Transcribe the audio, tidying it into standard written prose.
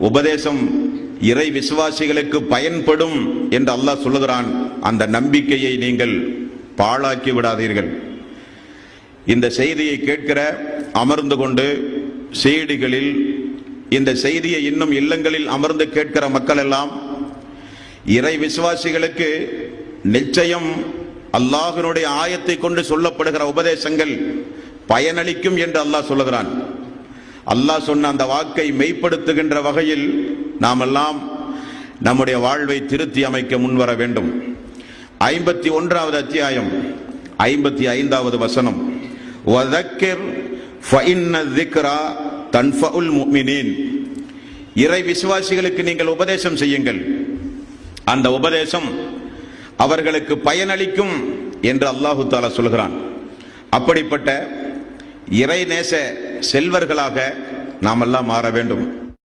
உபதேசம் இறை விசுவாசிகளுக்கு பயன்படும் என்று அல்லாஹ் சொல்லுகிறான். அந்த நம்பிக்கையை நீங்கள் பாழாக்கி விடாதீர்கள். இந்த செய்தியை கேட்கிற அமர்ந்து கொண்டு செய்திகளில் இந்த செய்தியை இன்னும் இல்லங்களில் அமர்ந்து கேட்கிற மக்கள் எல்லாம் இறை விசுவாசிகளுக்கு நிச்சயம் அல்லாஹ்வினுடைய ஆயத்தை கொண்டு சொல்லப்படுகிற உபதேசங்கள் பயனளிக்கும் என்று அல்லாஹ் சொல்லுகிறான். அல்லாஹ் சொன்ன அந்த வாக்கை மெய்ப்படுத்துகின்ற வகையில் நாம் எல்லாம் நம்முடைய வாழ்வை திருத்தி அமைக்க முன்வர வேண்டும். 51வது அத்தியாயம் 55வது வசனம், வதக்கிர் ஃபஇன்ன ذிக்ரா தன்ஃபஉல் முஃமினீன். இறை விசுவாசிகளுக்கு நீங்கள் உபதேசம் செய்யுங்கள், அந்த உபதேசம் அவர்களுக்கு பயனளிக்கும் என்று அல்லாஹு தஆலா சொல்கிறான். அப்படிப்பட்ட இறை நேச செல்வர்களாக நாம் எல்லாம் மாற வேண்டும்.